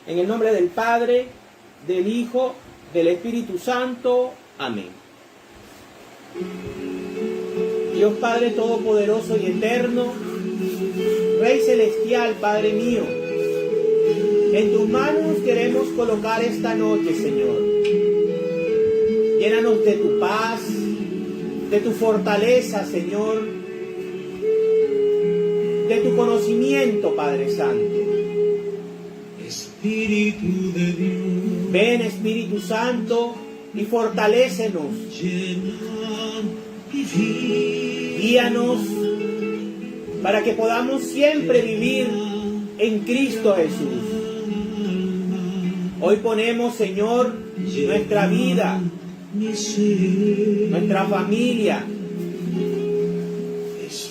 En el nombre del Padre, del Hijo, del Espíritu Santo. Amén. Dios Padre Todopoderoso y Eterno, Rey Celestial, Padre mío, en tus manos queremos colocar esta noche, Señor. Llénanos de tu paz, de tu fortaleza, Señor, de tu conocimiento, Padre Santo. Espíritu de Dios, ven, Espíritu Santo, y fortalécenos. Guíanos para que podamos siempre vivir en Cristo Jesús. Hoy ponemos, Señor, nuestra vida, nuestra familia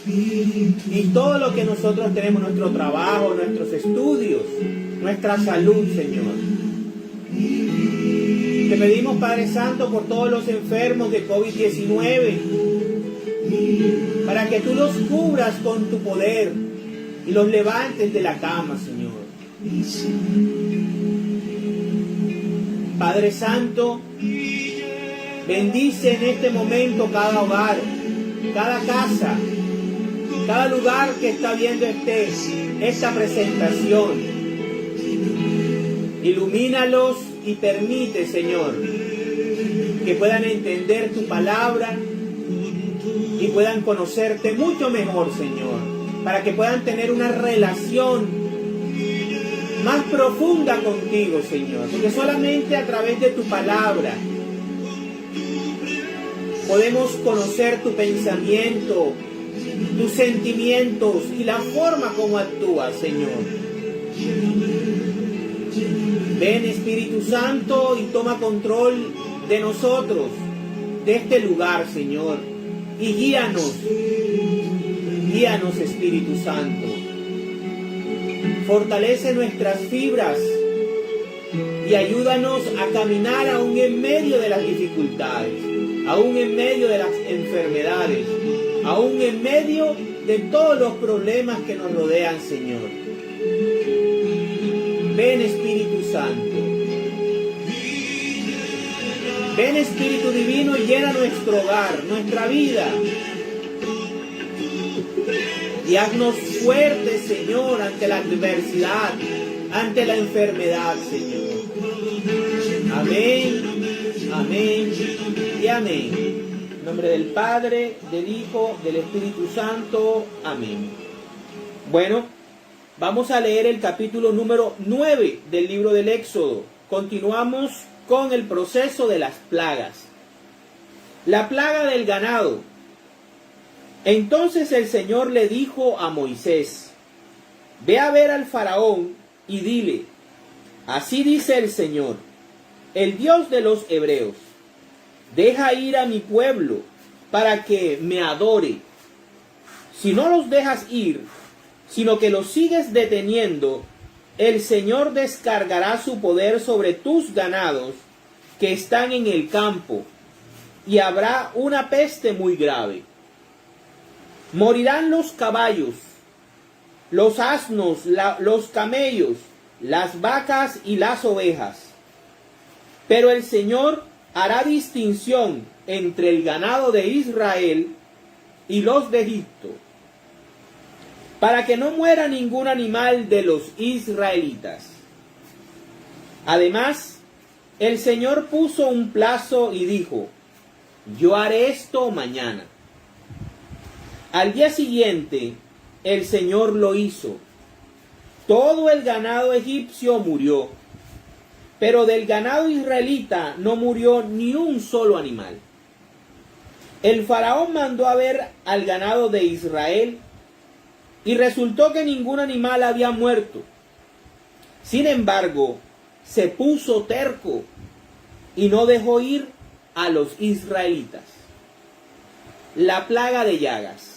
y todo lo que nosotros tenemos, nuestro trabajo, nuestros estudios, nuestra salud, Señor. Te pedimos, Padre Santo, por todos los enfermos de COVID-19, para que tú los cubras con tu poder y los levantes de la cama, Señor. Padre Santo, bendice en este momento cada hogar, cada casa, cada lugar que está viendo esta presentación. Ilumínalos y permite, Señor, que puedan entender tu palabra y puedan conocerte mucho mejor, Señor, para que puedan tener una relación más profunda contigo, Señor, porque solamente a través de tu palabra podemos conocer tu pensamiento, tus sentimientos y la forma como actúas, Señor. Ven, Espíritu Santo, y toma control de nosotros, de este lugar, Señor, y guíanos, Espíritu Santo. Fortalece nuestras fibras y ayúdanos a caminar aún en medio de las dificultades, aún en medio de las enfermedades, aún en medio de todos los problemas que nos rodean, Señor. Ven, Espíritu Santo. Ven, Espíritu Divino, y llena nuestro hogar, nuestra vida. Y haznos fuertes, Señor, ante la adversidad, ante la enfermedad, Señor. Amén, amén y amén. En nombre del Padre, del Hijo, del Espíritu Santo. Amén. Bueno, vamos a leer el capítulo número 9 del libro del Éxodo. Continuamos con el proceso de las plagas. La plaga del ganado. Entonces el Señor le dijo a Moisés: ve a ver al faraón y dile: así dice el Señor, el Dios de los hebreos, deja ir a mi pueblo para que me adore. Si no los dejas ir, sino que los sigues deteniendo, el Señor descargará su poder sobre tus ganados que están en el campo, y habrá una peste muy grave. Morirán los caballos, los asnos, los camellos, las vacas y las ovejas. Pero el Señor hará distinción entre el ganado de Israel y los de Egipto, para que no muera ningún animal de los israelitas. Además, el Señor puso un plazo y dijo: yo haré esto mañana. Al día siguiente, el Señor lo hizo. Todo el ganado egipcio murió, pero del ganado israelita no murió ni un solo animal. El faraón mandó a ver al ganado de Israel, y resultó que ningún animal había muerto. Sin embargo, se puso terco y no dejó ir a los israelitas. La plaga de llagas.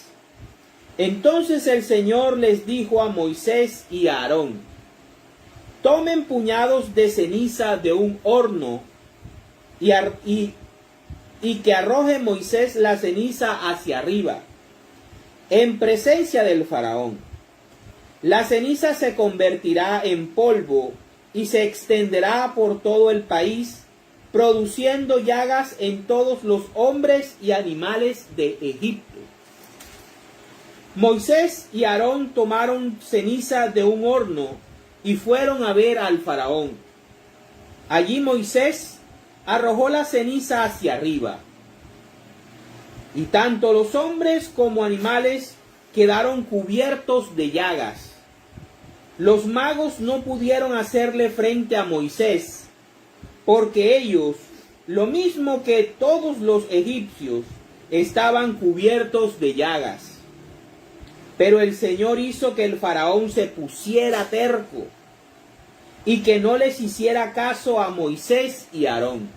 Entonces el Señor les dijo a Moisés y a Aarón: tomen puñados de ceniza de un horno y que arroje Moisés la ceniza hacia arriba. en presencia del faraón. La ceniza se convertirá en polvo y se extenderá por todo el país, produciendo llagas en todos los hombres y animales de Egipto. Moisés y Aarón tomaron ceniza de un horno y fueron a ver al faraón. Allí Moisés arrojó la ceniza hacia arriba, y tanto los hombres como animales quedaron cubiertos de llagas. Los magos no pudieron hacerle frente a Moisés, porque ellos, lo mismo que todos los egipcios, estaban cubiertos de llagas. Pero el Señor hizo que el faraón se pusiera terco y que no les hiciera caso a Moisés y Aarón,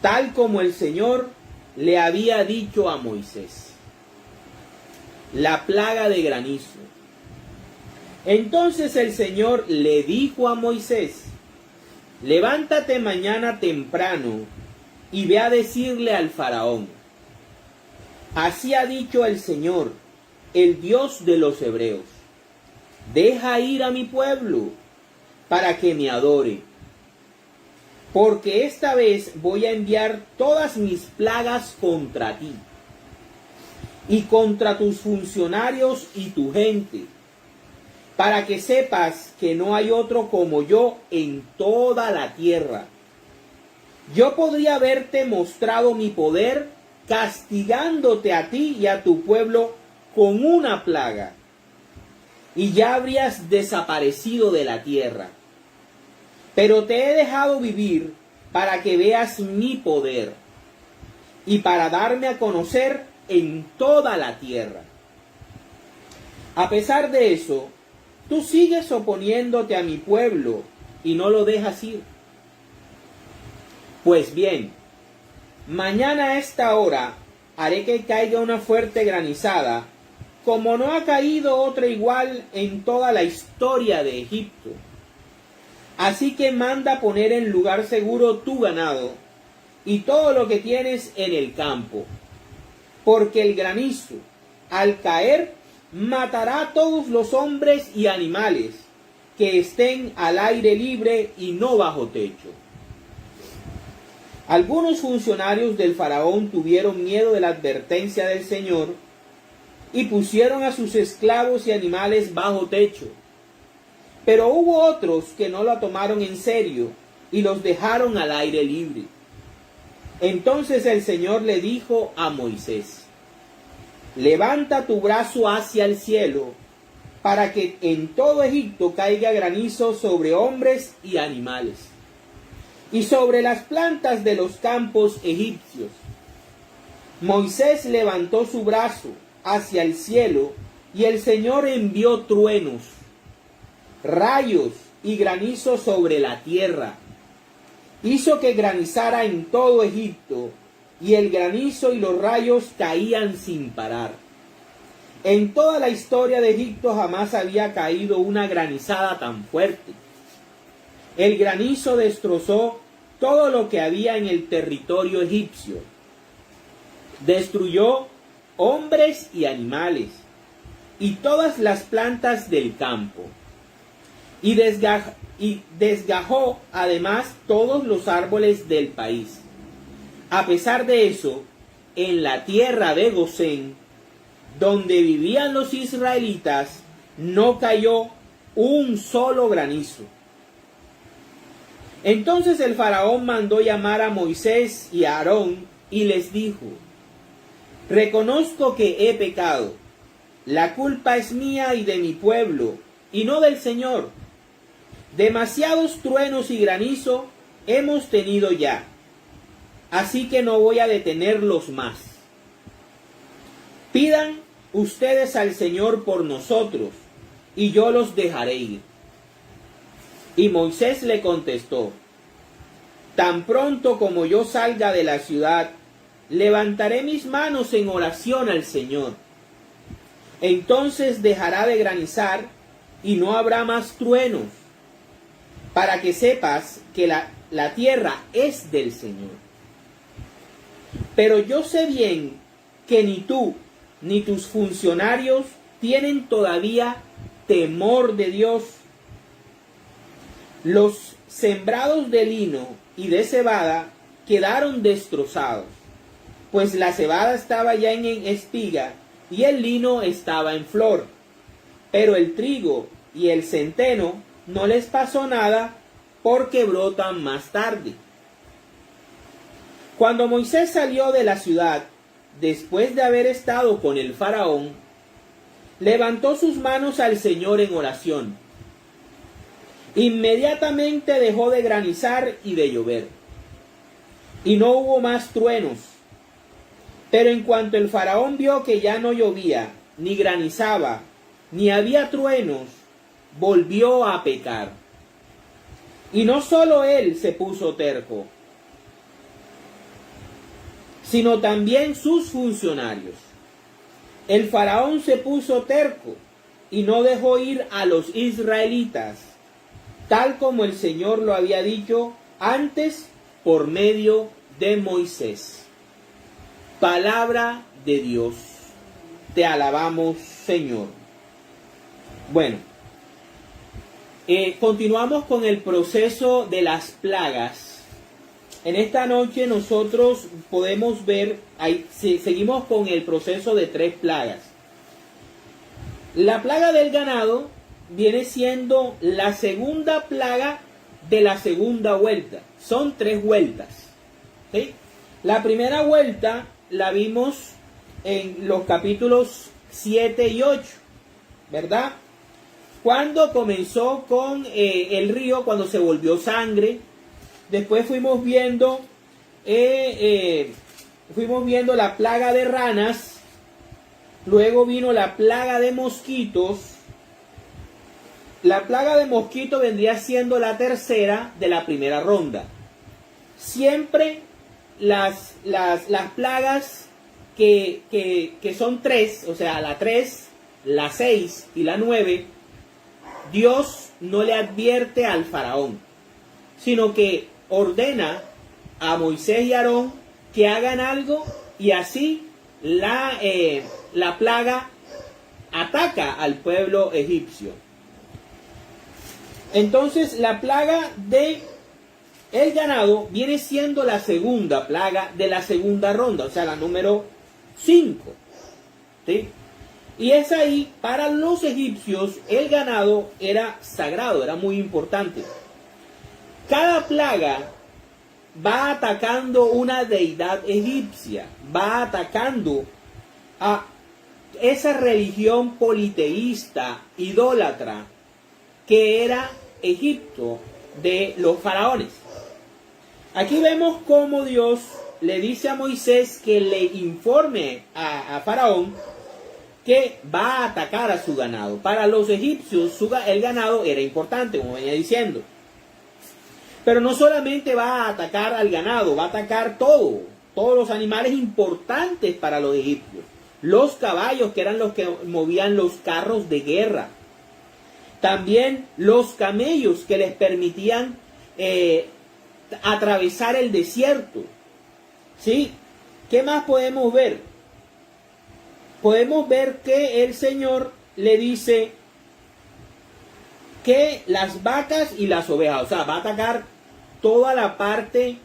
tal como el Señor le había dicho a Moisés. La plaga de granizo. Entonces el Señor le dijo a Moisés: levántate mañana temprano y ve a decirle al faraón: así ha dicho el Señor, el Dios de los hebreos, deja ir a mi pueblo para que me adore, porque esta vez voy a enviar todas mis plagas contra ti y contra tus funcionarios y tu gente, para que sepas que no hay otro como yo en toda la tierra. Yo podría haberte mostrado mi poder castigándote a ti y a tu pueblo con una plaga, y ya habrías desaparecido de la tierra. Pero te he dejado vivir para que veas mi poder y para darme a conocer en toda la tierra. A pesar de eso, tú sigues oponiéndote a mi pueblo y no lo dejas ir. Pues bien, mañana a esta hora haré que caiga una fuerte granizada, como no ha caído otra igual en toda la historia de Egipto. Así que manda poner en lugar seguro tu ganado y todo lo que tienes en el campo, porque el granizo, al caer, matará a todos los hombres y animales que estén al aire libre y no bajo techo. Algunos funcionarios del faraón tuvieron miedo de la advertencia del Señor y pusieron a sus esclavos y animales bajo techo. Pero hubo otros que no la tomaron en serio y los dejaron al aire libre. Entonces el Señor le dijo a Moisés: levanta tu brazo hacia el cielo, para que en todo Egipto caiga granizo sobre hombres y animales, y sobre las plantas de los campos egipcios. Moisés levantó su brazo hacia el cielo, y el Señor envió truenos, rayos y granizo sobre la tierra. Hizo que granizara en todo Egipto, y el granizo y los rayos caían sin parar. En toda la historia de Egipto jamás había caído una granizada tan fuerte. El granizo destrozó todo lo que había en el territorio egipcio. Destruyó hombres y animales, y todas las plantas del campo. Y desgajó además todos los árboles del país. A pesar de eso, en la tierra de Gosén, donde vivían los israelitas, no cayó un solo granizo. Entonces el faraón mandó llamar a Moisés y a Aarón y les dijo: reconozco que he pecado. La culpa es mía y de mi pueblo, y no del Señor. Demasiados truenos y granizo hemos tenido ya, así que no voy a detenerlos más. Pidan ustedes al Señor por nosotros, y yo los dejaré ir. Y Moisés le contestó: tan pronto como yo salga de la ciudad, levantaré mis manos en oración al Señor. Entonces dejará de granizar y no habrá más truenos, para que sepas que la tierra es del Señor. Pero yo sé bien que ni tú, ni tus funcionarios tienen todavía temor de Dios. Los sembrados de lino y de cebada quedaron destrozados, pues la cebada estaba ya en espiga y el lino estaba en flor. Pero el trigo y el centeno no les pasó nada porque brotan más tarde. Cuando Moisés salió de la ciudad, después de haber estado con el faraón, levantó sus manos al Señor en oración. Inmediatamente dejó de granizar y de llover, y no hubo más truenos. Pero en cuanto el faraón vio que ya no llovía, ni granizaba, ni había truenos, volvió a pecar. Y no solo él se puso terco, sino también sus funcionarios. El faraón se puso terco y no dejó ir a los israelitas, tal como el Señor lo había dicho antes por medio de Moisés. Palabra de Dios. Te alabamos, Señor. Bueno, continuamos con el proceso de las plagas. En esta noche nosotros podemos ver, seguimos con el proceso de 3 plagas. La plaga del ganado viene siendo la segunda plaga de la segunda vuelta. Son 3 vueltas, ¿sí? La primera vuelta la vimos en los capítulos 7 y 8, ¿verdad? Cuando comenzó con el río, cuando se volvió sangre. Después fuimos viendo la plaga de ranas. Luego vino la plaga de mosquitos. La plaga de mosquito vendría siendo la tercera de la primera ronda. Siempre las plagas que son 3, o sea, la 3, la 6 y la 9, Dios no le advierte al faraón, sino que ordena a Moisés y Aarón que hagan algo, y así la plaga ataca al pueblo egipcio. Entonces la plaga de el ganado viene siendo la segunda plaga de la segunda ronda, o sea, la número 5, ¿sí? Y es ahí, para los egipcios, el ganado era sagrado, era muy importante. Cada plaga va atacando una deidad egipcia, va atacando a esa religión politeísta, idólatra, que era Egipto de los faraones. Aquí vemos cómo Dios le dice a Moisés que le informe a Faraón que va a atacar a su ganado. Para los egipcios el ganado era importante, como venía diciendo. Pero no solamente va a atacar al ganado, va a atacar todos los animales importantes para los egipcios. Los caballos, que eran los que movían los carros de guerra. También los camellos, que les permitían atravesar el desierto. ¿Sí? ¿Qué más podemos ver? Podemos ver que el Señor le dice que las vacas y las ovejas, o sea, va a atacar toda la parte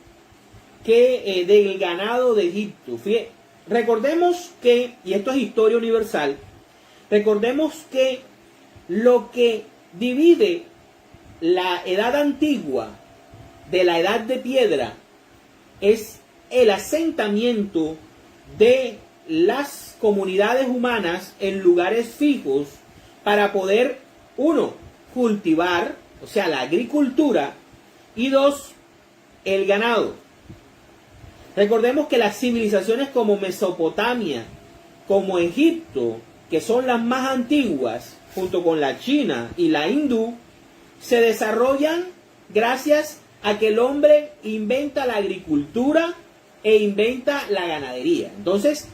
del ganado de Egipto. Recordemos que, y esto es historia universal, recordemos que lo que divide la edad antigua de la edad de piedra es el asentamiento de las comunidades humanas en lugares fijos para poder, 1, cultivar, o sea, la agricultura, y 2, el ganado. Recordemos que las civilizaciones como Mesopotamia, como Egipto, que son las más antiguas, junto con la China y la hindú, se desarrollan gracias a que el hombre inventa la agricultura e inventa la ganadería. Entonces,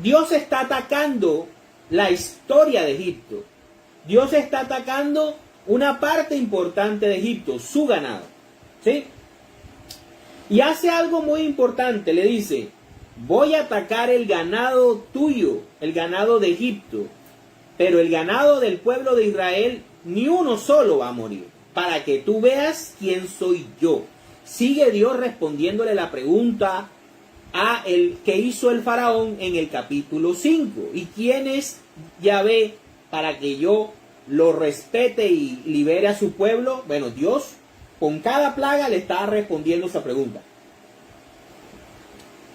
Dios está atacando la historia de Egipto. Dios está atacando una parte importante de Egipto, su ganado. ¿Sí? Y hace algo muy importante, le dice, voy a atacar el ganado tuyo, el ganado de Egipto, pero el ganado del pueblo de Israel, ni uno solo va a morir, para que tú veas quién soy yo. Sigue Dios respondiéndole la pregunta a el que hizo el faraón en el capítulo 5. ¿Y quién es Yahvé para que yo lo respete y libere a su pueblo? Bueno, Dios con cada plaga le estaba respondiendo esa pregunta.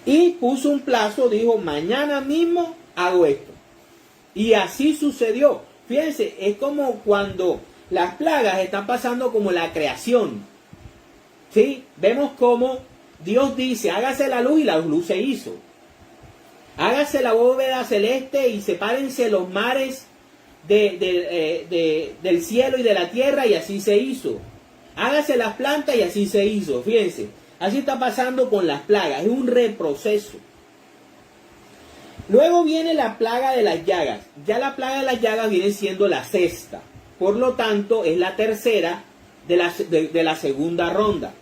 Y puso un plazo, dijo, mañana mismo hago esto. Y así sucedió. Fíjense, es como cuando las plagas están pasando como la creación. ¿Sí? Vemos como Dios dice, hágase la luz y la luz se hizo. Hágase la bóveda celeste y sepárense los mares del cielo y de la tierra, y así se hizo. Hágase las plantas y así se hizo. Fíjense, así está pasando con las plagas, es un reproceso. Luego viene la plaga de las llagas. Ya la plaga de las llagas viene siendo la sexta. Por lo tanto, es la tercera de la segunda ronda.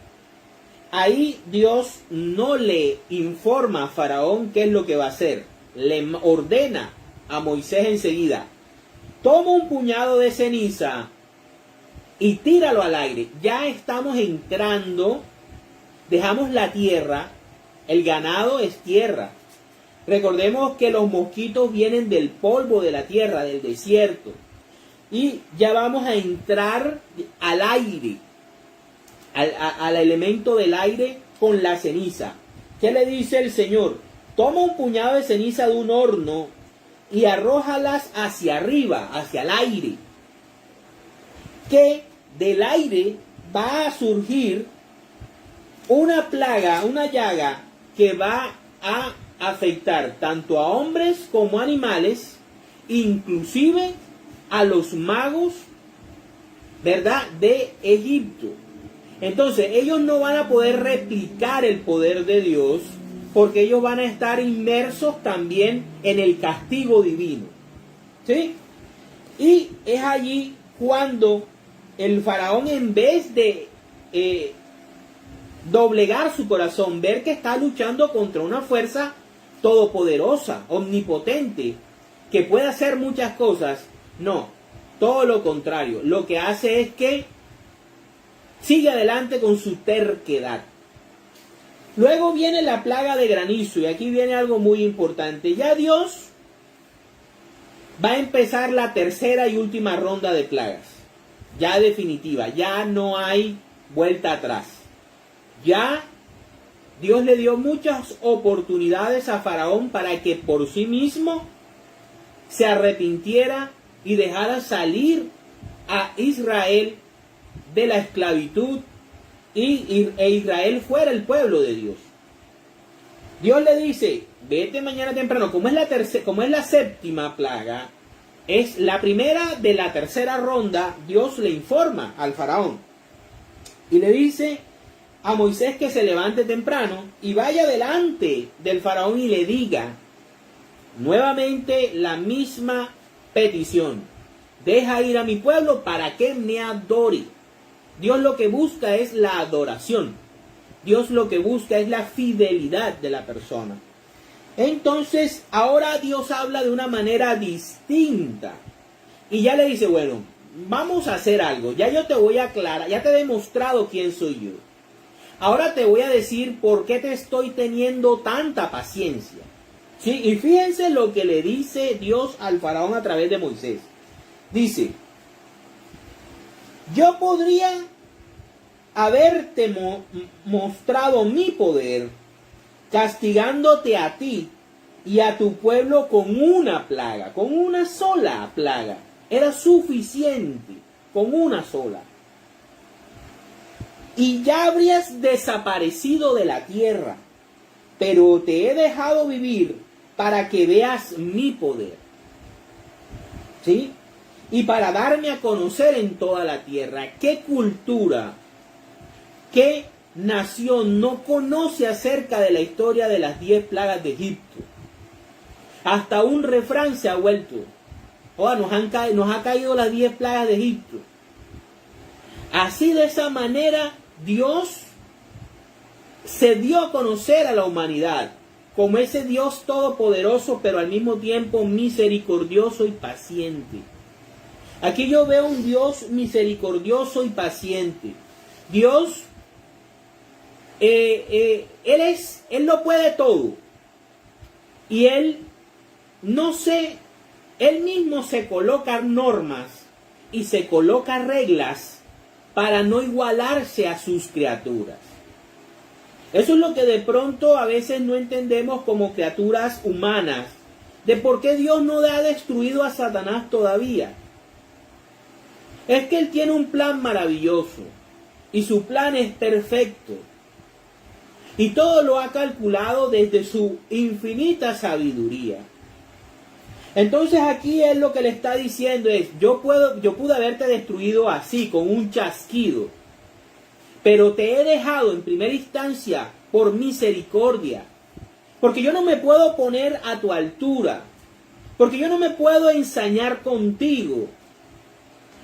Ahí Dios no le informa a Faraón qué es lo que va a hacer. Le ordena a Moisés enseguida: toma un puñado de ceniza y tíralo al aire. Ya estamos entrando, dejamos la tierra, el ganado es tierra. Recordemos que los mosquitos vienen del polvo de la tierra, del desierto. Y ya vamos a entrar al aire, al elemento del aire con la ceniza. ¿Qué le dice el Señor? Toma un puñado de ceniza de un horno y arrójalas hacia arriba, hacia el aire. Que del aire va a surgir una plaga, una llaga que va a afectar tanto a hombres como a animales, inclusive a los magos, ¿verdad?, de Egipto. Entonces ellos no van a poder replicar el poder de Dios, porque ellos van a estar inmersos también en el castigo divino. ¿Sí? Y es allí cuando el faraón, en vez de doblegar su corazón, ver que está luchando contra una fuerza todopoderosa, omnipotente, que puede hacer muchas cosas, no, todo lo contrario, lo que hace es que sigue adelante con su terquedad. Luego viene la plaga de granizo, y aquí viene algo muy importante. Ya Dios va a empezar la tercera y última ronda de plagas, ya definitiva, ya no hay vuelta atrás. Ya Dios le dio muchas oportunidades a Faraón para que por sí mismo se arrepintiera y dejara salir a Israel de la esclavitud e Israel fuera el pueblo de Dios. Dios le dice: vete mañana temprano. Como es la séptima plaga, es la primera de la tercera ronda, Dios le informa al faraón y le dice a Moisés que se levante temprano y vaya delante del faraón y le diga nuevamente la misma petición: deja ir a mi pueblo para que me adore. Dios lo que busca es la adoración. Dios lo que busca es la fidelidad de la persona. Entonces, ahora Dios habla de una manera distinta. Y ya le dice: bueno, vamos a hacer algo. Ya yo te voy a aclarar, ya te he demostrado quién soy yo. Ahora te voy a decir por qué te estoy teniendo tanta paciencia. ¿Sí? Y fíjense lo que le dice Dios al faraón a través de Moisés. Dice: yo podría haberte mostrado mi poder castigándote a ti y a tu pueblo con una plaga, con una sola plaga. Era suficiente con una sola. Y ya habrías desaparecido de la tierra, pero te he dejado vivir para que veas mi poder. ¿Sí? Y para darme a conocer en toda la tierra. ¿Qué cultura, qué nación no conoce acerca de la historia de las 10 plagas de Egipto? Hasta un refrán se ha vuelto: nos ha caído las 10 plagas de Egipto. Así, de esa manera, Dios se dio a conocer a la humanidad como ese Dios todopoderoso, pero al mismo tiempo misericordioso y paciente. Aquí yo veo un Dios misericordioso y paciente. Dios, Él lo puede todo. Y Él mismo se coloca normas y se coloca reglas para no igualarse a sus criaturas. Eso es lo que de pronto a veces no entendemos como criaturas humanas, de por qué Dios no ha destruido a Satanás todavía. Es que Él tiene un plan maravilloso y su plan es perfecto. Y todo lo ha calculado desde su infinita sabiduría. Entonces aquí Él lo que le está diciendo es, yo pude haberte destruido así, con un chasquido. Pero te he dejado en primera instancia por misericordia. Porque yo no me puedo poner a tu altura. Porque yo no me puedo ensañar contigo.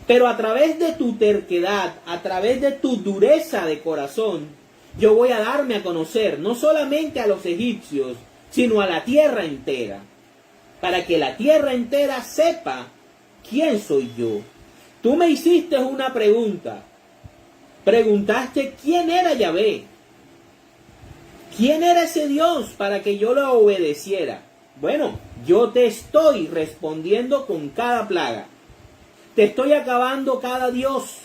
Pero a través de tu terquedad, a través de tu dureza de corazón, yo voy a darme a conocer, no solamente a los egipcios, sino a la tierra entera. Para que la tierra entera sepa quién soy yo. Tú me hiciste una pregunta. Preguntaste quién era Yahvé. ¿Quién era ese Dios para que yo lo obedeciera? Bueno, yo te estoy respondiendo con cada plaga. Te estoy acabando cada Dios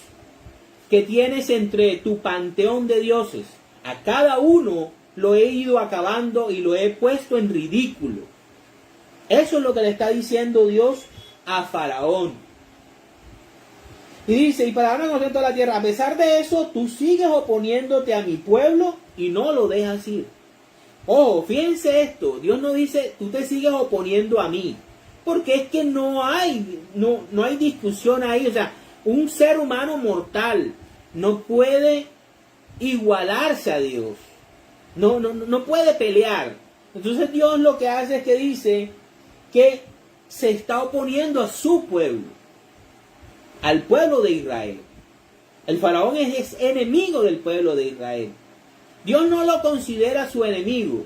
que tienes entre tu panteón de dioses. A cada uno lo he ido acabando y lo he puesto en ridículo. Eso es lo que le está diciendo Dios a Faraón. Y dice, y para darme conocer toda la tierra, a pesar de eso, tú sigues oponiéndote a mi pueblo y no lo dejas ir. Ojo, fíjense esto, Dios no dice, tú te sigues oponiendo a mí. Porque es que no hay discusión ahí. O sea, un ser humano mortal no puede igualarse a Dios. No puede pelear. Entonces Dios lo que hace es que dice que se está oponiendo a su pueblo. Al pueblo de Israel. El faraón es enemigo del pueblo de Israel. Dios no lo considera su enemigo.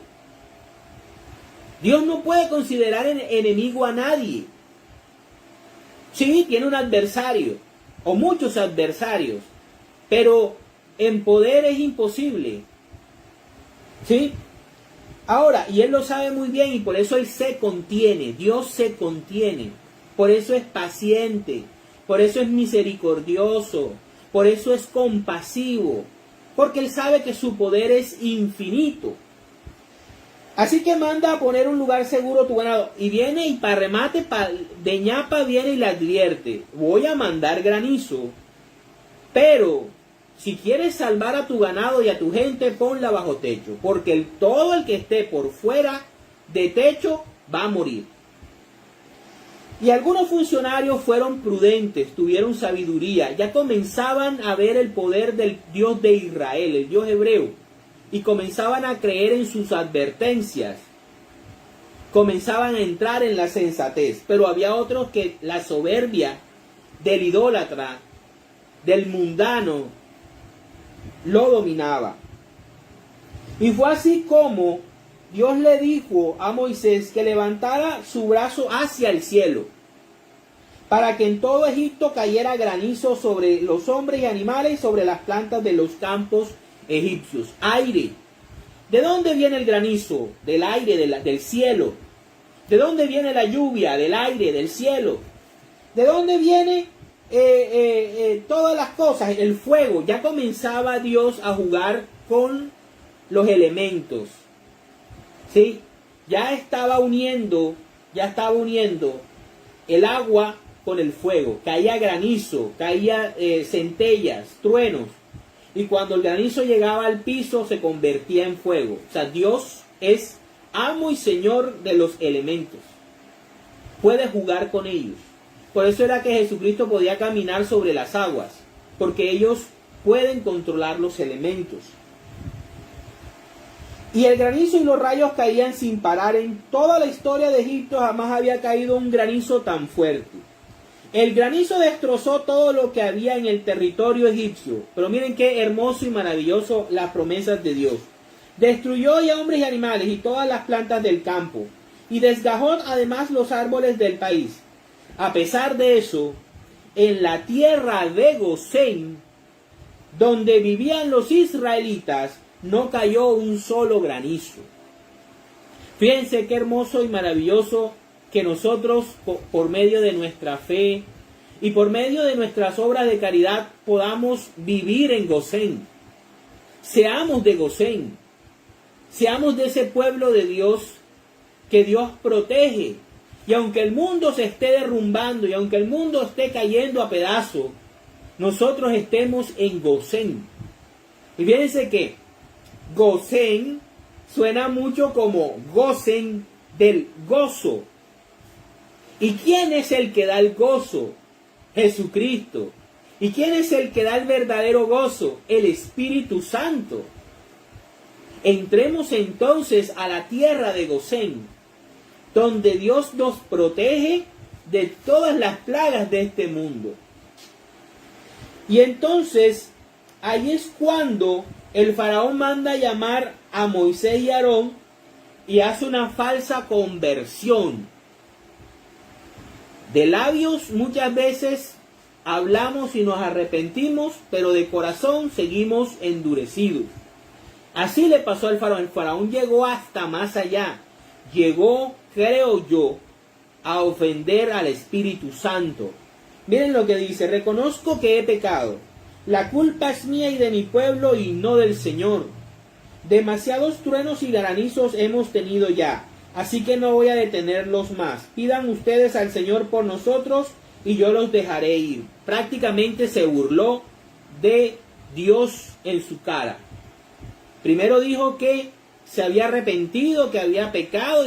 Dios no puede considerar enemigo a nadie. Sí, tiene un adversario, o muchos adversarios, pero en poder es imposible. ¿Sí? Ahora, y Él lo sabe muy bien y por eso Él se contiene, Dios se contiene. Por eso es paciente, por eso es misericordioso, por eso es compasivo, porque Él sabe que su poder es infinito. Así que manda a poner un lugar seguro tu ganado. Y viene y para remate, de ñapa viene y le advierte, voy a mandar granizo, pero si quieres salvar a tu ganado y a tu gente, ponla bajo techo, porque todo el que esté por fuera de techo va a morir. Y algunos funcionarios fueron prudentes, tuvieron sabiduría, ya comenzaban a ver el poder del Dios de Israel, el Dios hebreo, y comenzaban a creer en sus advertencias, comenzaban a entrar en la sensatez. Pero había otros que la soberbia del idólatra, del mundano, lo dominaba. Y fue así como Dios le dijo a Moisés que levantara su brazo hacia el cielo, para que en todo Egipto cayera granizo sobre los hombres y animales y sobre las plantas de los campos egipcios. Aire. ¿De dónde viene el granizo? Del aire, del cielo. ¿De dónde viene la lluvia? Del aire, del cielo. ¿De dónde viene todas las cosas? El fuego. Ya comenzaba Dios a jugar con los elementos. ¿Sí? Ya estaba uniendo el agua con el fuego. Caía granizo, caía centellas, truenos. Y cuando el granizo llegaba al piso se convertía en fuego. O sea, Dios es amo y señor de los elementos. Puede jugar con ellos. Por eso era que Jesucristo podía caminar sobre las aguas, porque ellos pueden controlar los elementos. Y el granizo y los rayos caían sin parar. En toda la historia de Egipto jamás había caído un granizo tan fuerte. El granizo destrozó todo lo que había en el territorio egipcio. Pero miren qué hermoso y maravilloso las promesas de Dios. Destruyó ya hombres y animales y todas las plantas del campo, y desgajó además los árboles del país. A pesar de eso, en la tierra de Gosén, donde vivían los israelitas, no cayó un solo granizo. Fíjense qué hermoso y maravilloso que nosotros, por medio de nuestra fe y por medio de nuestras obras de caridad, podamos vivir en Gosén. Seamos de Gosén. Seamos de ese pueblo de Dios que Dios protege. Y aunque el mundo se esté derrumbando y aunque el mundo esté cayendo a pedazos, nosotros estemos en Gosén. Y fíjense que Gosén suena mucho como gocen del gozo. ¿Y quién es el que da el gozo? Jesucristo. ¿Y quién es el que da el verdadero gozo? El Espíritu Santo. Entremos entonces a la tierra de Gosén, donde Dios nos protege de todas las plagas de este mundo. Y entonces, ahí es cuando el faraón manda llamar a Moisés y Aarón y hace una falsa conversión. De labios muchas veces hablamos y nos arrepentimos, pero de corazón seguimos endurecidos. Así le pasó al faraón. El faraón llegó hasta más allá. Llegó, creo yo, a ofender al Espíritu Santo. Miren lo que dice: reconozco que he pecado. La culpa es mía y de mi pueblo y no del Señor. Demasiados truenos y granizos hemos tenido ya, así que no voy a detenerlos más. Pidan ustedes al Señor por nosotros y yo los dejaré ir. Prácticamente se burló de Dios en su cara. Primero dijo que se había arrepentido, que había pecado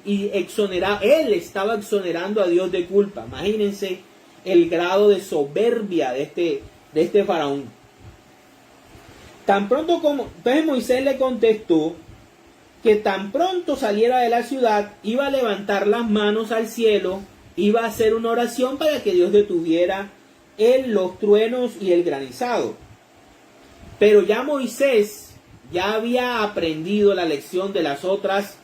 y exonerado. Él estaba exonerando a Dios de culpa. Imagínense el grado de soberbia de este faraón. Tan pronto como entonces Moisés le contestó que tan pronto saliera de la ciudad iba a levantar las manos al cielo, iba a hacer una oración para que Dios detuviera los truenos y el granizado. Pero ya Moisés ya había aprendido la lección de las otras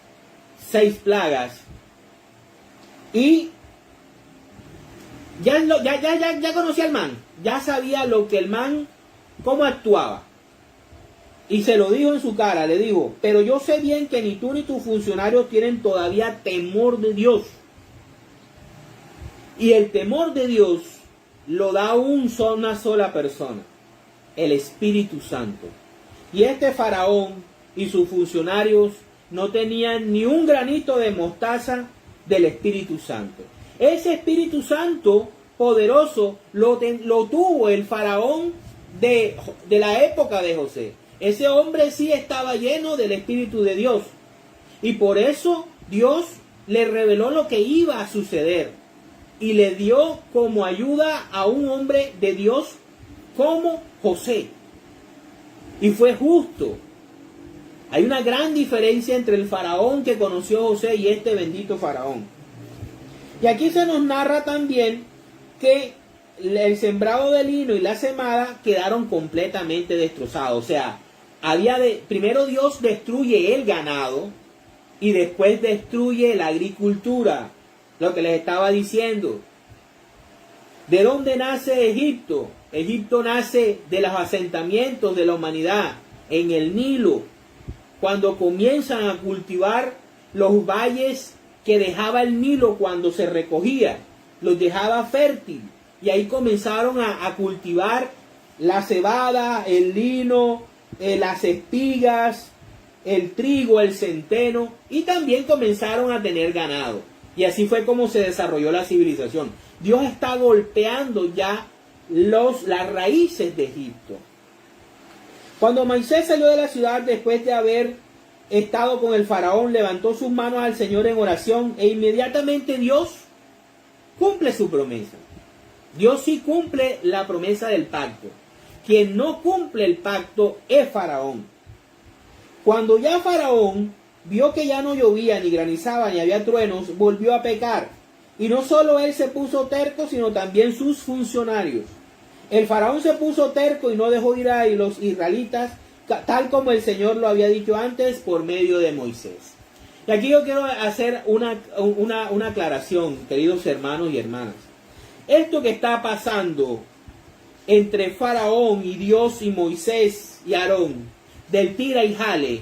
6 plagas y ya conocía al man, ya sabía lo que el man, cómo actuaba. Y se lo dijo en su cara, le dijo: pero yo sé bien que ni tú ni tus funcionarios tienen todavía temor de Dios. Y el temor de Dios lo da una sola persona, el Espíritu Santo. Y este faraón y sus funcionarios no tenían ni un granito de mostaza del Espíritu Santo. Ese Espíritu Santo poderoso lo tuvo el faraón de la época de José. Ese hombre sí estaba lleno del Espíritu de Dios. Y por eso Dios le reveló lo que iba a suceder. Y le dio como ayuda a un hombre de Dios como José. Y fue justo. Hay una gran diferencia entre el faraón que conoció José y este bendito faraón. Y aquí se nos narra también que el sembrado de lino y la semada quedaron completamente destrozados. O sea, primero Dios destruye el ganado y después destruye la agricultura. Lo que les estaba diciendo. ¿De dónde nace Egipto? Egipto nace de los asentamientos de la humanidad en el Nilo, cuando comienzan a cultivar los valles que dejaba el Nilo cuando se recogía, los dejaba fértil, y ahí comenzaron a cultivar la cebada, el lino, las espigas, el trigo, el centeno, y también comenzaron a tener ganado. Y así fue como se desarrolló la civilización. Dios está golpeando ya las raíces de Egipto. Cuando Moisés salió de la ciudad después de haber estado con el faraón, levantó sus manos al Señor en oración e inmediatamente Dios cumple su promesa. Dios sí cumple la promesa del pacto. Quien no cumple el pacto es Faraón. Cuando ya Faraón vio que ya no llovía, ni granizaba, ni había truenos, volvió a pecar. Y no solo él se puso terco, sino también sus funcionarios. El faraón se puso terco y no dejó ir a los israelitas tal como el Señor lo había dicho antes por medio de Moisés. Y aquí yo quiero hacer una aclaración, queridos hermanos y hermanas. Esto que está pasando entre Faraón y Dios y Moisés y Aarón, del tira y jale,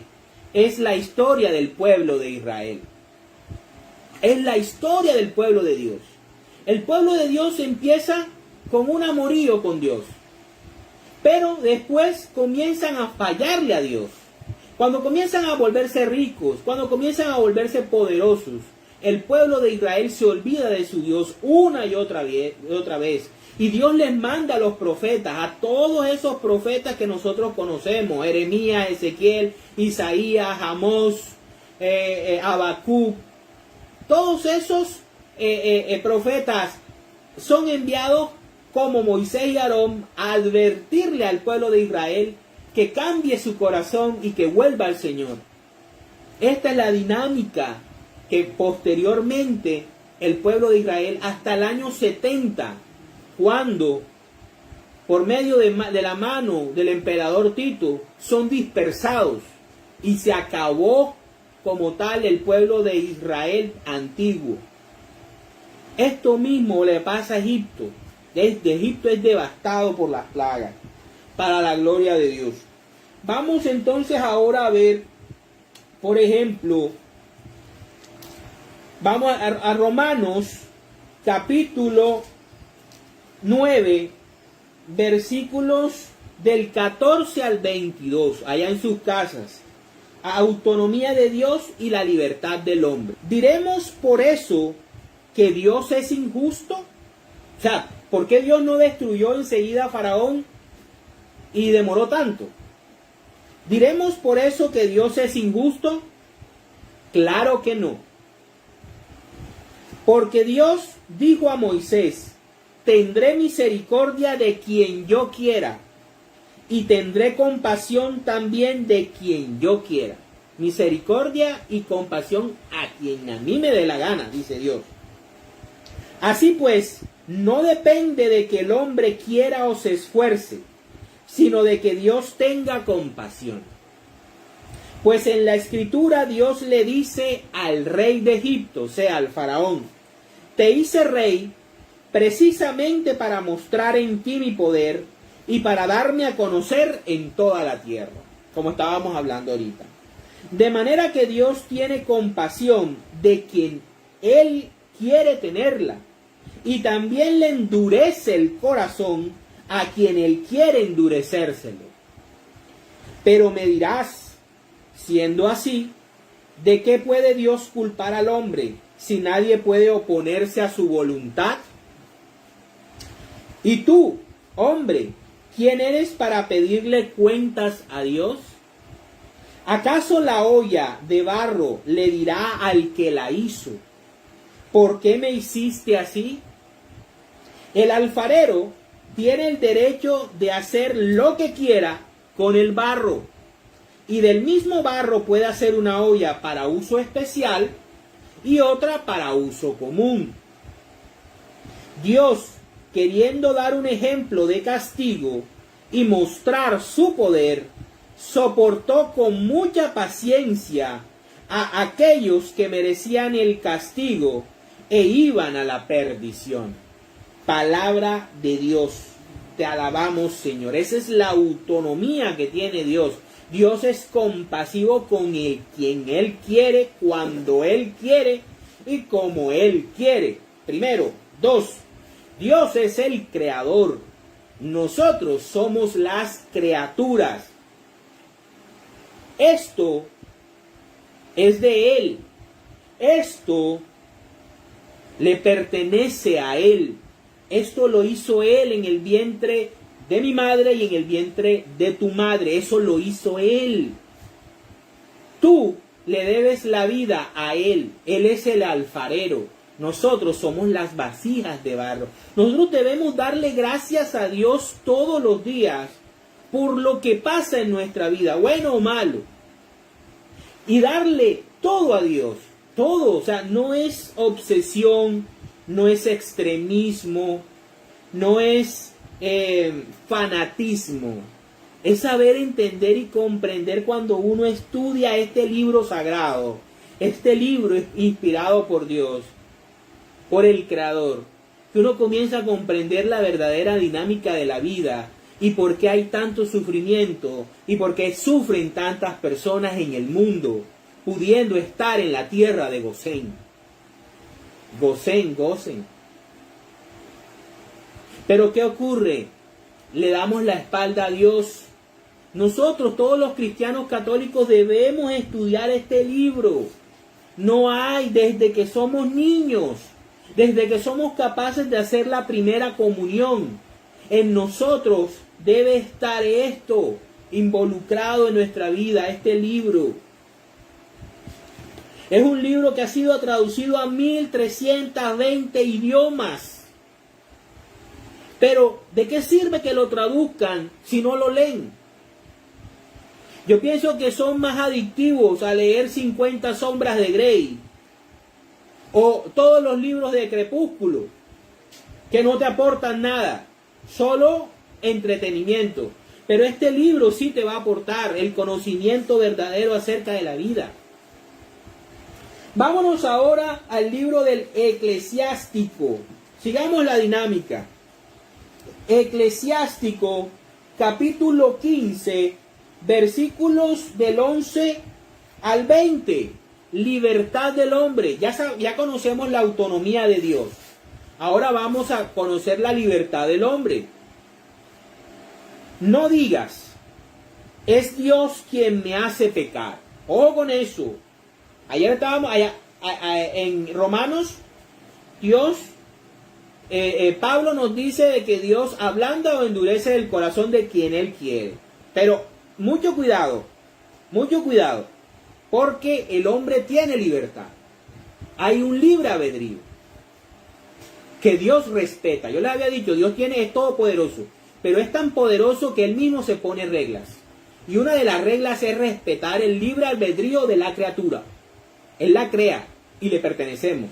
es la historia del pueblo de Israel. Es la historia del pueblo de Dios. El pueblo de Dios empieza con un amorío con Dios, pero después comienzan a fallarle a Dios. Cuando comienzan a volverse ricos, cuando comienzan a volverse poderosos, el pueblo de Israel se olvida de su Dios una y otra vez. Y Dios les manda a los profetas, a todos esos profetas que nosotros conocemos, Jeremías, Ezequiel, Isaías, Amós, Habacuc. Todos esos profetas son enviados como Moisés y Aarón a advertirle al pueblo de Israel que cambie su corazón y que vuelva al Señor. Esta es la dinámica que posteriormente el pueblo de Israel, hasta el año 70, cuando por medio de la mano del emperador Tito son dispersados y se acabó como tal el pueblo de Israel antiguo. Esto mismo le pasa a Egipto. Egipto es devastado por las plagas, para la gloria de Dios. Vamos entonces ahora a ver, por ejemplo, vamos a Romanos capítulo 9, versículos del 14 al 22, allá en sus casas. Autonomía de Dios y la libertad del hombre. ¿Diremos por eso que Dios es injusto? O sea, ¿por qué Dios no destruyó enseguida a Faraón y demoró tanto? ¿Diremos por eso que Dios es injusto? Claro que no. Porque Dios dijo a Moisés: tendré misericordia de quien yo quiera, y tendré compasión también de quien yo quiera. Misericordia y compasión a quien a mí me dé la gana, dice Dios. Así pues, no depende de que el hombre quiera o se esfuerce, sino de que Dios tenga compasión. Pues en la Escritura Dios le dice al rey de Egipto, o sea, al faraón: te hice rey precisamente para mostrar en ti mi poder y para darme a conocer en toda la tierra, como estábamos hablando ahorita. De manera que Dios tiene compasión de quien Él quiere tenerla, y también le endurece el corazón a quien Él quiere endurecérselo. Pero me dirás, siendo así, ¿de qué puede Dios culpar al hombre si nadie puede oponerse a su voluntad? Y tú, hombre, ¿quién eres para pedirle cuentas a Dios? ¿Acaso la olla de barro le dirá al que la hizo: ¿por qué me hiciste así? El alfarero tiene el derecho de hacer lo que quiera con el barro, y del mismo barro puede hacer una olla para uso especial y otra para uso común. Dios, queriendo dar un ejemplo de castigo y mostrar su poder, soportó con mucha paciencia a aquellos que merecían el castigo e iban a la perdición. Palabra de Dios. Te alabamos, Señor. Esa es la autonomía que tiene Dios. Dios es compasivo con quien Él quiere, cuando Él quiere y como Él quiere. Primero. 2. Dios es el creador. Nosotros somos las criaturas. Esto es de Él. Esto le pertenece a Él. Esto lo hizo Él en el vientre de mi madre y en el vientre de tu madre. Eso lo hizo Él. Tú le debes la vida a Él. Él es el alfarero. Nosotros somos las vasijas de barro. Nosotros debemos darle gracias a Dios todos los días por lo que pasa en nuestra vida, bueno o malo. Y darle todo a Dios. Todo. O sea, no es obsesión, no es extremismo, no es fanatismo. Es saber entender y comprender cuando uno estudia este libro sagrado, este libro inspirado por Dios, por el Creador, que uno comienza a comprender la verdadera dinámica de la vida y por qué hay tanto sufrimiento y por qué sufren tantas personas en el mundo, pudiendo estar en la tierra de Gosén. Gocen. Pero ¿qué ocurre? Le damos la espalda a Dios. Nosotros, todos los cristianos católicos, debemos estudiar este libro. No hay, desde que somos niños, desde que somos capaces de hacer la primera comunión, en nosotros debe estar esto involucrado en nuestra vida, este libro. Es un libro que ha sido traducido a 1320 idiomas. Pero, ¿de qué sirve que lo traduzcan si no lo leen? Yo pienso que son más adictivos a leer 50 sombras de Grey o todos los libros de Crepúsculo, que no te aportan nada, solo entretenimiento. Pero este libro sí te va a aportar el conocimiento verdadero acerca de la vida. Vámonos ahora al libro del Eclesiástico. Sigamos la dinámica. Eclesiástico, capítulo 15, versículos del 11 al 20. Libertad del hombre. Ya conocemos la autonomía de Dios. Ahora vamos a conocer la libertad del hombre. No digas, es Dios quien me hace pecar. Ojo con eso. Ayer estábamos en Romanos, Pablo nos dice de que Dios ablanda o endurece el corazón de quien Él quiere. Pero mucho cuidado, porque el hombre tiene libertad. Hay un libre albedrío que Dios respeta. Yo les había dicho, Dios es todopoderoso, pero es tan poderoso que Él mismo se pone reglas. Y una de las reglas es respetar el libre albedrío de la criatura. Él la crea y le pertenecemos.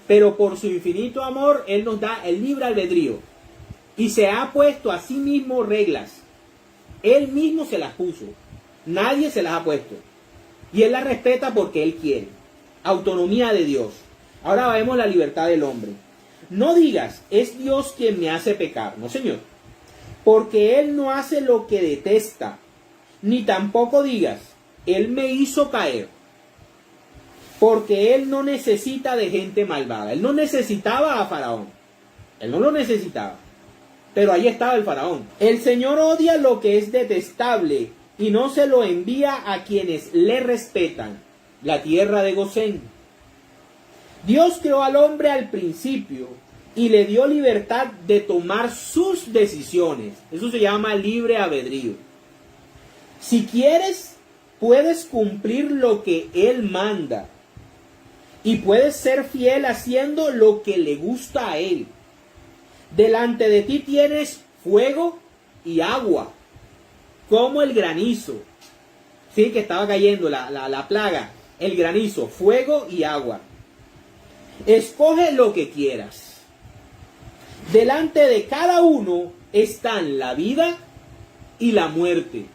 Pero por su infinito amor, Él nos da el libre albedrío. Y se ha puesto a sí mismo reglas. Él mismo se las puso. Nadie se las ha puesto. Y Él las respeta porque Él quiere. Autonomía de Dios. Ahora vemos la libertad del hombre. No digas, es Dios quien me hace pecar. No, Señor. Porque Él no hace lo que detesta. Ni tampoco digas, Él me hizo caer. Porque Él no necesita de gente malvada. Él no necesitaba a Faraón. Él no lo necesitaba. Pero ahí estaba el Faraón. El Señor odia lo que es detestable y no se lo envía a quienes le respetan. La tierra de Gosén. Dios creó al hombre al principio y le dio libertad de tomar sus decisiones. Eso se llama libre albedrío. Si quieres, puedes cumplir lo que Él manda. Y puedes ser fiel haciendo lo que le gusta a Él. Delante de ti tienes fuego y agua, como el granizo. Sí, que estaba cayendo la plaga. El granizo, fuego y agua. Escoge lo que quieras. Delante de cada uno están la vida y la muerte.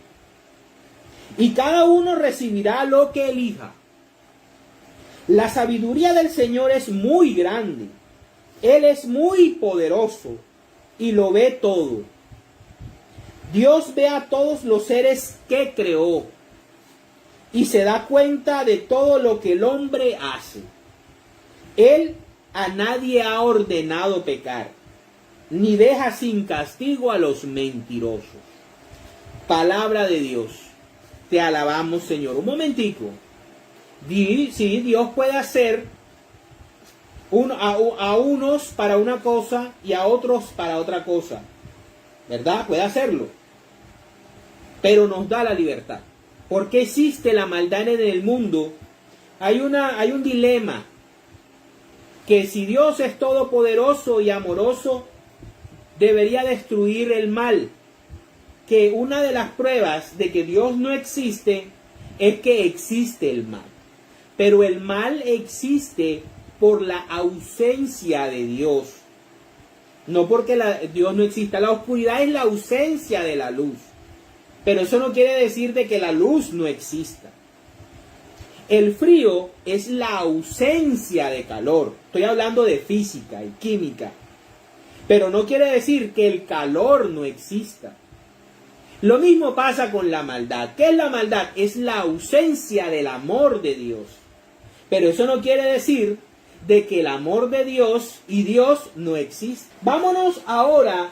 Y cada uno recibirá lo que elija. La sabiduría del Señor es muy grande. Él es muy poderoso y lo ve todo. Dios ve a todos los seres que creó y se da cuenta de todo lo que el hombre hace. Él a nadie ha ordenado pecar, ni deja sin castigo a los mentirosos. Palabra de Dios. Te alabamos, Señor. Un momentico. Sí, Dios puede hacer a unos para una cosa y a otros para otra cosa. ¿Verdad? Puede hacerlo. Pero nos da la libertad. ¿Por qué existe la maldad en el mundo? Hay un dilema. Que si Dios es todopoderoso y amoroso, debería destruir el mal. Que una de las pruebas de que Dios no existe es que existe el mal. Pero el mal existe por la ausencia de Dios. No porque Dios no exista. La oscuridad es la ausencia de la luz. Pero eso no quiere decir de que la luz no exista. El frío es la ausencia de calor. Estoy hablando de física y química. Pero no quiere decir que el calor no exista. Lo mismo pasa con la maldad. ¿Qué es la maldad? Es la ausencia del amor de Dios. Pero eso no quiere decir de que el amor de Dios y Dios no existe. Vámonos ahora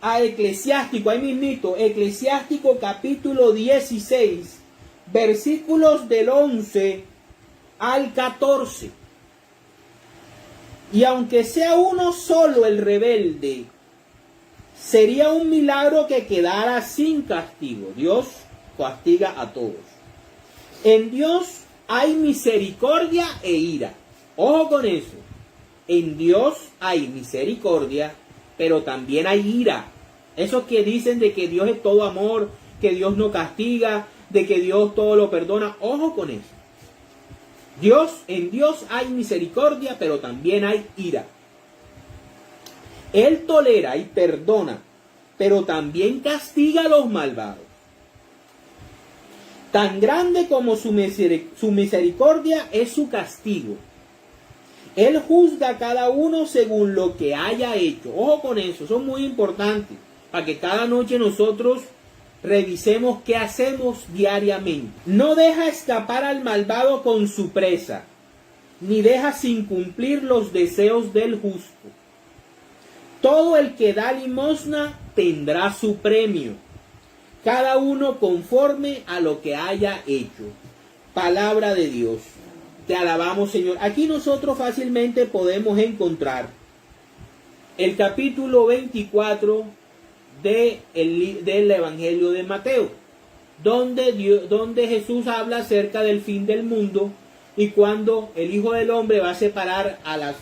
a Eclesiástico, ahí mismito, Eclesiástico capítulo 16, versículos del 11 al 14. Y aunque sea uno solo el rebelde, sería un milagro que quedara sin castigo. Dios castiga a todos. En Dios hay misericordia e ira. Ojo con eso. En Dios hay misericordia, pero también hay ira. Esos que dicen de que Dios es todo amor, que Dios no castiga, de que Dios todo lo perdona. Ojo con eso. En Dios hay misericordia, pero también hay ira. Él tolera y perdona, pero también castiga a los malvados. Tan grande como su misericordia es su castigo. Él juzga a cada uno según lo que haya hecho. Ojo con eso es muy importante, para que cada noche nosotros revisemos qué hacemos diariamente. No deja escapar al malvado con su presa, ni deja sin cumplir los deseos del justo. Todo el que da limosna tendrá su premio, cada uno conforme a lo que haya hecho. Palabra de Dios. Te alabamos, Señor. Aquí nosotros fácilmente podemos encontrar el capítulo 24 del Evangelio de Mateo, donde Jesús habla acerca del fin del mundo y cuando el Hijo del Hombre va a separar a las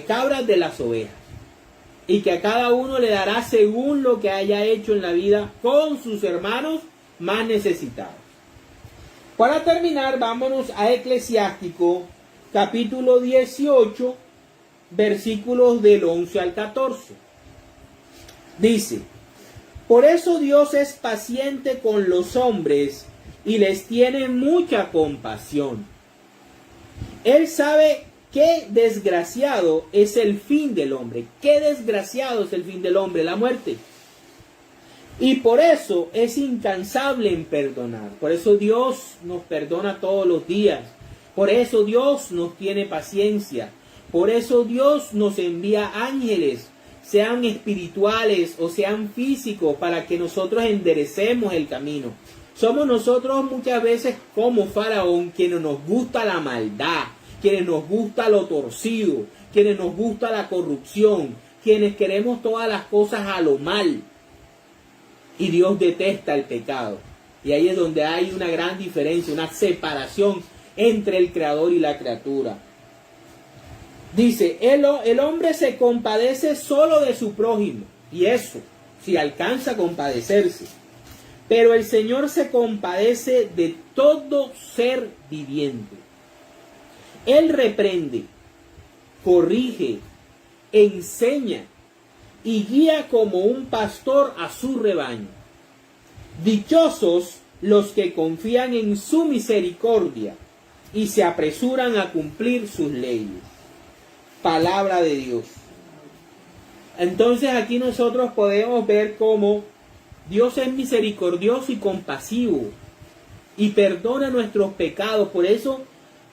cabras de las ovejas, y que a cada uno le dará según lo que haya hecho en la vida con sus hermanos más necesitados. Para terminar, vámonos a Eclesiástico, capítulo 18, versículos del 11 al 14. Dice: por eso Dios es paciente con los hombres y les tiene mucha compasión. Él sabe qué desgraciado es el fin del hombre. Qué desgraciado es el fin del hombre, la muerte. Y por eso es incansable en perdonar. Por eso Dios nos perdona todos los días. Por eso Dios nos tiene paciencia. Por eso Dios nos envía ángeles, sean espirituales o sean físicos, para que nosotros enderecemos el camino. Somos nosotros muchas veces como Faraón, quienes nos gusta la maldad, quienes nos gusta lo torcido, quienes nos gusta la corrupción, quienes queremos todas las cosas a lo mal. Y Dios detesta el pecado. Y ahí es donde hay una gran diferencia, una separación entre el creador y la criatura. Dice, el hombre se compadece solo de su prójimo. Y eso, si alcanza a compadecerse. Pero el Señor se compadece de todo ser viviente. Él reprende, corrige, enseña y guía como un pastor a su rebaño. Dichosos los que confían en su misericordia y se apresuran a cumplir sus leyes. Palabra de Dios. Entonces aquí nosotros podemos ver cómo Dios es misericordioso y compasivo y perdona nuestros pecados. Por eso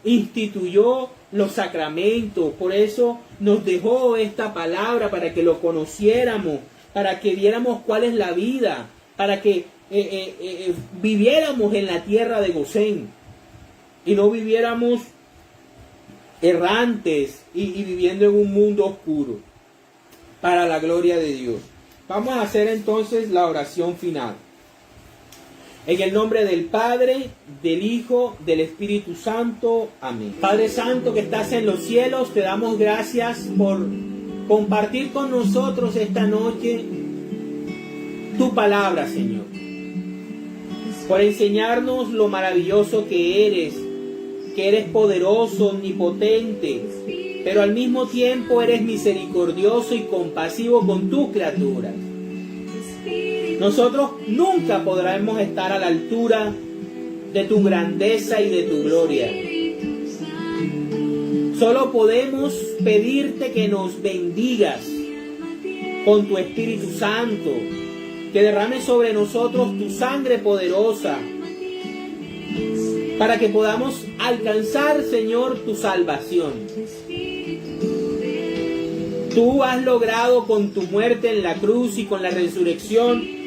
instituyó los sacramentos, por eso nos dejó esta palabra para que lo conociéramos, para que viéramos cuál es la vida, para que viviéramos en la tierra de Gosén y no viviéramos errantes y viviendo en un mundo oscuro, para la gloria de Dios. Vamos a hacer entonces la oración final. En el nombre del Padre, del Hijo, del Espíritu Santo. Amén. Padre Santo que estás en los cielos, te damos gracias por compartir con nosotros esta noche tu palabra, Señor. Por enseñarnos lo maravilloso que eres poderoso, omnipotente, pero al mismo tiempo eres misericordioso y compasivo con tus criaturas. Nosotros nunca podremos estar a la altura de tu grandeza y de tu gloria. Solo podemos pedirte que nos bendigas con tu Espíritu Santo, que derrames sobre nosotros tu sangre poderosa, para que podamos alcanzar, Señor, tu salvación. Tú has logrado con tu muerte en la cruz y con la resurrección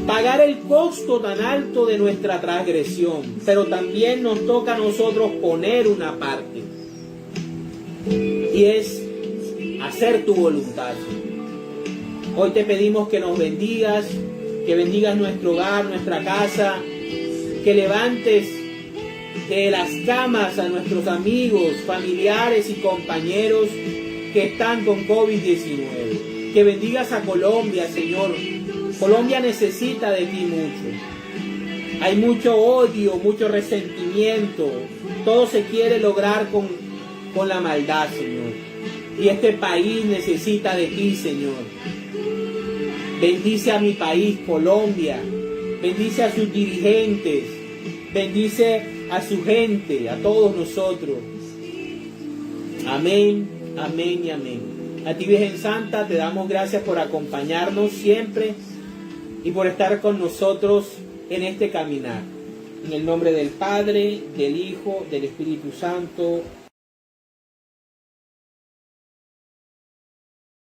pagar el costo tan alto de nuestra transgresión, pero también nos toca a nosotros poner una parte, y es hacer tu voluntad. Hoy te pedimos que nos bendigas, que bendigas nuestro hogar, nuestra casa, que levantes de las camas a nuestros amigos, familiares y compañeros que están con COVID-19. Que bendigas a Colombia, Señor. Colombia necesita de ti mucho. Hay mucho odio, mucho resentimiento. Todo se quiere lograr con la maldad, Señor. Y este país necesita de ti, Señor. Bendice a mi país, Colombia. Bendice a sus dirigentes. Bendice a su gente, a todos nosotros. Amén, amén y amén. A ti, Virgen Santa, te damos gracias por acompañarnos siempre y por estar con nosotros en este caminar. En el nombre del Padre, del Hijo, del Espíritu Santo.